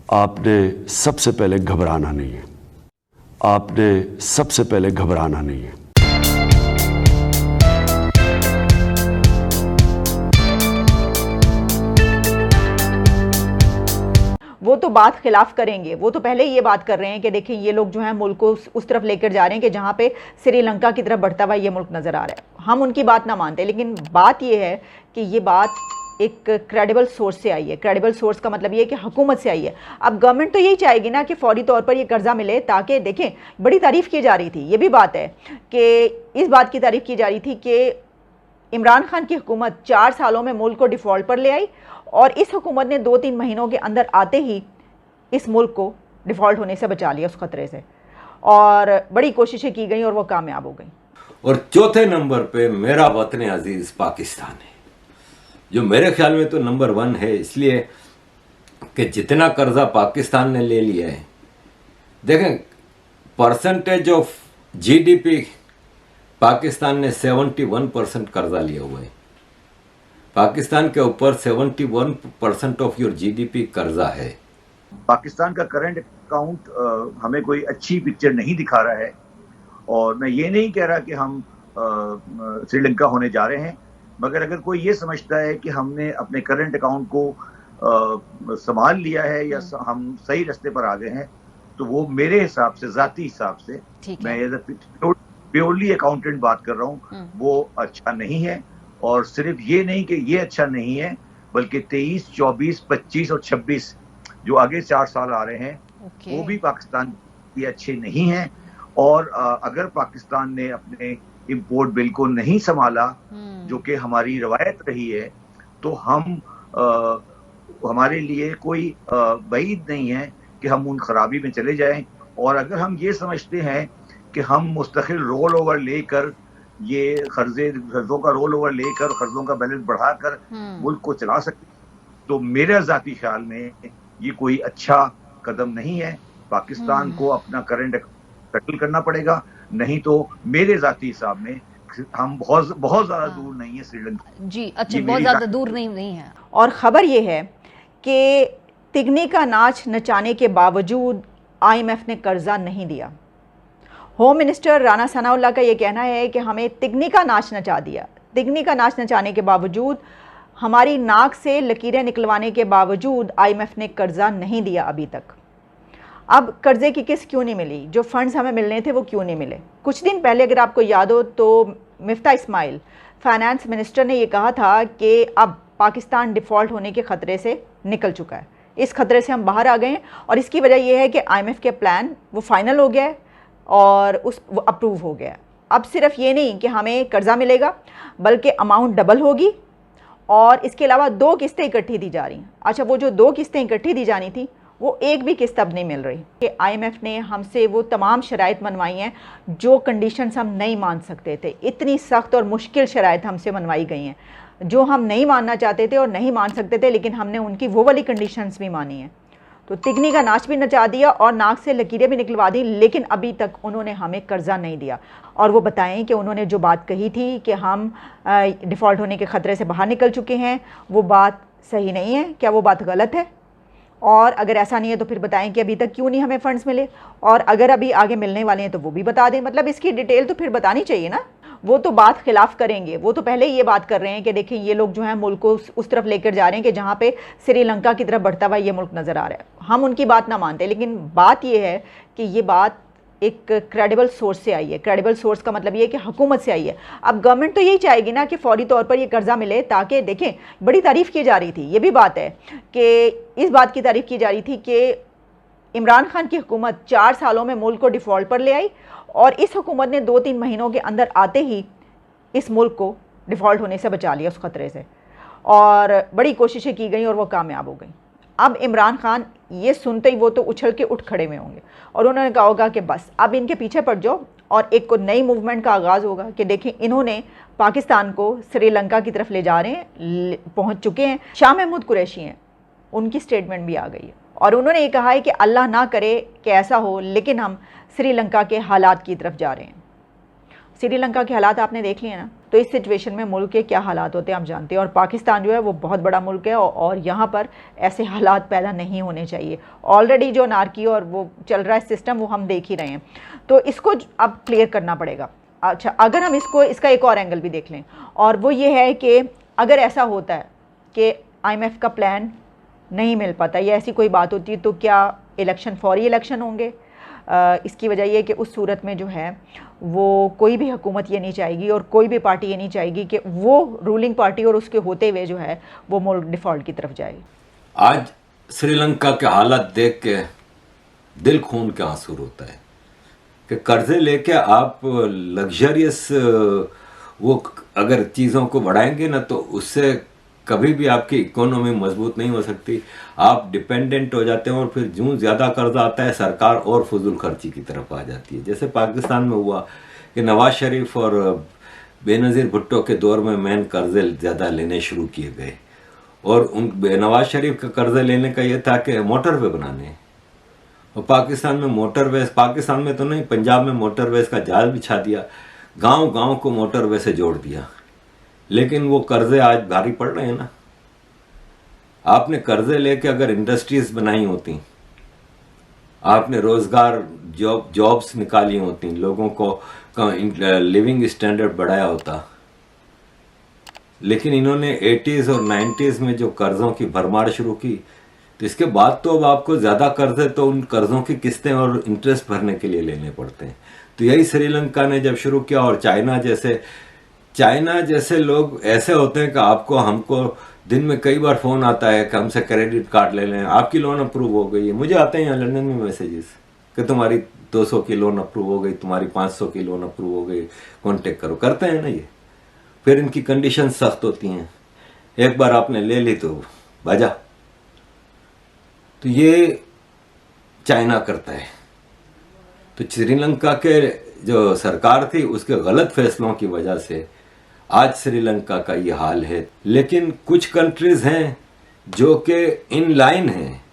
आपने सबसे पहले घबराना नहीं है। आपने सबसे पहले घबराना नहीं है। वो तो बात खिलाफ करेंगे, वो तो पहले ही ये बात कर रहे हैं कि देखिए ये लोग जो है मुल्क को उस तरफ लेकर जा रहे हैं कि जहाँ पे श्रीलंका की तरफ बढ़ता हुआ ये मुल्क नज़र आ रहा है। हम उनकी बात ना मानते, लेकिन बात ये है कि ये बात एक क्रेडिबल सोर्स से आई है। क्रेडिबल सोर्स का मतलब ये है कि हुकूमत से आई है। अब गवर्नमेंट तो यही चाहेगी ना कि फौरी तौर पर ये कर्जा मिले, ताकि देखें बड़ी तारीफ़ की जा रही थी, ये भी बात है कि इस बात की तारीफ़ की जा रही थी कि इमरान खान की हुकूमत 4 सालों में मुल्क को डिफ़ॉल्ट पर ले आई और इस हुकूमत ने 2-3 महीनों के अंदर आते ही इस मुल्क को डिफ़ॉल्ट होने से बचा लिया, उस ख़तरे से, और बड़ी कोशिशें की गई और वो कामयाब हो गई। और चौथे नंबर पे मेरा वतन अजीज़ पाकिस्तान है, जो मेरे ख्याल में तो नंबर 1 है, इसलिए कि जितना कर्जा पाकिस्तान ने ले लिया है, देखें परसेंटेज ऑफ जीडीपी पाकिस्तान ने 71% कर्जा लिया हुआ है। पाकिस्तान के ऊपर 71% ऑफ योर जीडीपी कर्जा है। पाकिस्तान का करंट अकाउंट हमें कोई अच्छी पिक्चर नहीं दिखा रहा है, और मैं ये नहीं कह रहा कि हम श्रीलंका होने जा रहे हैं, मगर अगर कोई ये समझता है कि हमने अपने करंट अकाउंट को संभाल लिया है या हम सही रास्ते पर आ गए हैं, तो वो मेरे हिसाब से, ज़ाती हिसाब से, मैं एज ए प्योरली अकाउंटेंट बात कर रहा हूँ, वो अच्छा नहीं है। और सिर्फ ये नहीं कि ये अच्छा नहीं है, बल्कि 23, 24, 25 और 26 जो आगे 4 साल आ रहे हैं, वो भी पाकिस्तान के अच्छे नहीं हैं। और अगर पाकिस्तान ने अपने इंपोर्ट बिल को नहीं संभाला, जो कि हमारी रवायत रही है, तो हमारे लिए कोई बईद नहीं है कि हम उन खराबी में चले जाएं। और अगर हम ये समझते हैं कि हम मुस्तकिल रोल ओवर लेकर, ये कर्जों का रोल ओवर लेकर, कर्जों का बैलेंस बढ़ाकर मुल्क को चला सकते, तो मेरे ज़ाती ख्याल में ये कोई अच्छा कदम नहीं है। पाकिस्तान को अपना करंट सेटल करना पड़ेगा, नहीं तो मेरे ज़ाती हिसाब में हम बहुत ज़्यादा दूर नहीं है श्रीलंका जी। अच्छा, बहुत ज़्यादा दूर नहीं है। और ख़बर ये है कि तिगनी का नाच नचाने के बावजूद IMF ने कर्जा नहीं दिया। होम मिनिस्टर राना सनाउल्लाह का ये कहना है कि हमें तिगनी का नाच नचा दिया। तिगनी का नाच नचाने के बावजूद, हमारी नाक से लकीरें निकलवाने के बावजूद IMF ने कर्जा नहीं दिया अभी तक। अब कर्जे की किस्त क्यों नहीं मिली? जो फंड्स हमें मिलने थे वो क्यों नहीं मिले? कुछ दिन पहले अगर आपको याद हो तो मिफ्ता इस्माइल फाइनेंस मिनिस्टर ने ये कहा था कि अब पाकिस्तान डिफ़ॉल्ट होने के ख़तरे से निकल चुका है, इस खतरे से हम बाहर आ गए हैं, और इसकी वजह यह है कि IMF के प्लान वो फाइनल हो गया है और वो अप्रूव हो गया है। अब सिर्फ ये नहीं कि हमें कर्जा मिलेगा, बल्कि अमाउंट डबल होगी, और इसके अलावा 2 किस्तें इकट्ठी दी जा रही हैं। अच्छा, वो जो 2 किस्तें इकट्ठी दी जानी थी, वो एक भी किस्त अब नहीं मिल रही कि IMF ने हमसे वो तमाम शराइत मनवाई हैं जो कंडीशंस हम नहीं मान सकते थे। इतनी सख्त और मुश्किल शराइत हमसे मनवाई गई हैं जो हम नहीं मानना चाहते थे और नहीं मान सकते थे, लेकिन हमने उनकी वो वाली कंडीशंस भी मानी हैं। तो तिगनी का नाच भी नचा दिया और नाक से लकीरें भी निकलवा दी, लेकिन अभी तक उन्होंने हमें कर्जा नहीं दिया। और वो बताएं कि उन्होंने जो बात कही थी कि हम डिफ़ॉल्ट होने के ख़तरे से बाहर निकल चुके हैं, वो बात सही नहीं है। क्या वो बात गलत है? और अगर ऐसा नहीं है तो फिर बताएं कि अभी तक क्यों नहीं हमें फ़ंड्स मिले, और अगर अभी आगे मिलने वाले हैं तो वो भी बता दें। मतलब इसकी डिटेल तो फिर बतानी चाहिए ना। वो तो बात खिलाफ करेंगे, वो तो पहले ही ये बात कर रहे हैं कि देखिए ये लोग जो है मुल्क को उस तरफ लेकर जा रहे हैं कि जहाँ पे श्रीलंका की तरफ बढ़ता हुआ ये मुल्क नज़र आ रहा है। हम उनकी बात ना मानते, लेकिन बात ये है कि ये बात एक क्रेडिबल सोर्स से आई है। क्रेडिबल सोर्स का मतलब ये है कि हुकूमत से आई है। अब गवर्नमेंट तो यही चाहेगी ना कि फौरी तौर पर ये कर्जा मिले, ताकि देखें बड़ी तारीफ़ की जा रही थी, ये भी बात है कि इस बात की तारीफ़ की जा रही थी कि इमरान खान की हुकूमत 4 सालों में मुल्क को डिफ़ॉल्ट पर ले आई और इस हुकूमत ने 2-3 महीनों के अंदर आते ही इस मुल्क को डिफ़ॉल्ट होने से बचा लिया, उस ख़तरे से, और बड़ी कोशिशें की गई और वो कामयाब हो गई। अब इमरान खान ये सुनते ही वो तो उछल के उठ खड़े में होंगे और उन्होंने कहा होगा कि बस अब इनके पीछे पड़ जाओ और एक को नई मूवमेंट का आगाज़ होगा कि देखें इन्होंने पाकिस्तान को श्रीलंका की तरफ ले जा रहे हैं, पहुँच चुके हैं। शाह महमूद कुरैशी हैं, उनकी स्टेटमेंट भी आ गई है और उन्होंने ये कहा है कि अल्लाह ना करे कि ऐसा हो, लेकिन हम श्रीलंका के हालात की तरफ जा रहे हैं। श्रीलंका के हालात आपने देख लिए ना, तो इस सिचुएशन में मुल्क के क्या हालात होते हैं आप जानते हैं। और पाकिस्तान जो है वो बहुत बड़ा मुल्क है और यहाँ पर ऐसे हालात पैदा नहीं होने चाहिए। ऑलरेडी जो अनारकी और वो चल रहा है सिस्टम वो हम देख ही रहे हैं, तो इसको अब क्लियर करना पड़ेगा। अच्छा, अगर हम इसका एक और एंगल भी देख लें, और वो ये है कि अगर ऐसा होता है कि IMF का प्लान नहीं मिल पाता या ऐसी कोई बात होती है, तो क्या इलेक्शन फौरी इलेक्शन होंगे? इसकी वजह यह कि उस सूरत में जो है वो कोई भी हुकूमत ये नहीं चाहेगी और कोई भी पार्टी ये नहीं चाहेगी कि वो रूलिंग पार्टी और उसके होते हुए जो है वो मुल्क डिफ़ॉल्ट की तरफ जाए। आज श्रीलंका के हालात देख के दिल खून के आंसू रोता है कि कर्जे लेके आप लग्जरियस वो अगर चीज़ों को बढ़ाएंगे ना तो उससे कभी भी आपकी इकोनॉमी मजबूत नहीं हो सकती। आप डिपेंडेंट हो जाते हैं और फिर जो ज़्यादा कर्जा आता है सरकार और फजूल खर्ची की तरफ आ जाती है। जैसे पाकिस्तान में हुआ कि नवाज शरीफ और बेनज़ीर भुट्टो के दौर में मैन कर्जे ज़्यादा लेने शुरू किए गए और उन नवाज शरीफ का कर्जा लेने का ये था कि मोटरवे बनाने, और पाकिस्तान में मोटरवेज, पाकिस्तान में तो नहीं पंजाब में मोटरवेज का जाल बिछा दिया, गांव गांव को मोटरवे से जोड़ दिया। लेकिन वो कर्जे आज भारी पड़ रहे हैं ना। आपने कर्जे लेके अगर इंडस्ट्रीज बनाई होती, आपने रोजगार जॉब्स निकाली होती, लोगों को लिविंग स्टैंडर्ड बढ़ाया होता, लेकिन इन्होंने 80s और 90s में जो कर्जों की भरमार शुरू की, तो इसके बाद तो अब आपको ज़्यादा कर्जे तो उन कर्जों की किस्तें और इंटरेस्ट भरने के लिए लेने पड़ते हैं। तो यही श्रीलंका ने जब शुरू किया, और चाइना जैसे लोग ऐसे होते हैं कि आपको हमको दिन में कई बार फ़ोन आता है कि हमसे क्रेडिट कार्ड ले लें, आपकी लोन अप्रूव हो गई है। मुझे आते हैं यहाँ लंदन में मैसेजेस कि तुम्हारी 200 की लोन अप्रूव हो गई, तुम्हारी 500 की लोन अप्रूव हो गई, कॉन्टेक्ट करो। करते हैं ना ये। फिर इनकी कंडीशन सख्त होती हैं, एक बार आपने ले ली तो बाजा। तो ये चाइना करता है। तो श्रीलंका के जो सरकार थी उसके गलत फैसलों की वजह से आज श्रीलंका का ये हाल है। लेकिन कुछ कंट्रीज हैं जो कि इन लाइन हैं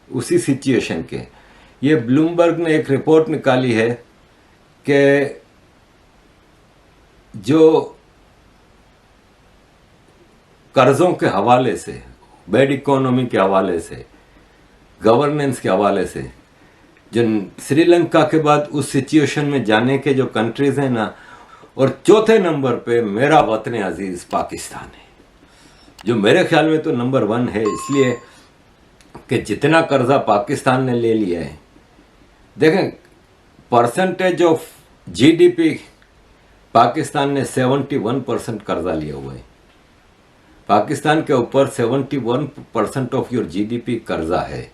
उसी सिचुएशन के। ये ब्लूमबर्ग ने एक रिपोर्ट निकाली है कि जो कर्जों के हवाले से, बैड इकोनॉमी के हवाले से, गवर्नेंस के हवाले से, जो श्रीलंका के बाद उस सिचुएशन में जाने के जो कंट्रीज हैं ना, और चौथे नंबर पे मेरा वतन अजीज पाकिस्तान है, जो मेरे ख्याल में तो नंबर 1 है। इसलिए कि जितना कर्जा पाकिस्तान ने ले लिया है, देखें परसेंटेज ऑफ GDP पाकिस्तान ने 71% कर्जा लिया हुआ है। पाकिस्तान के ऊपर 71% ऑफ योर GDP कर्जा है।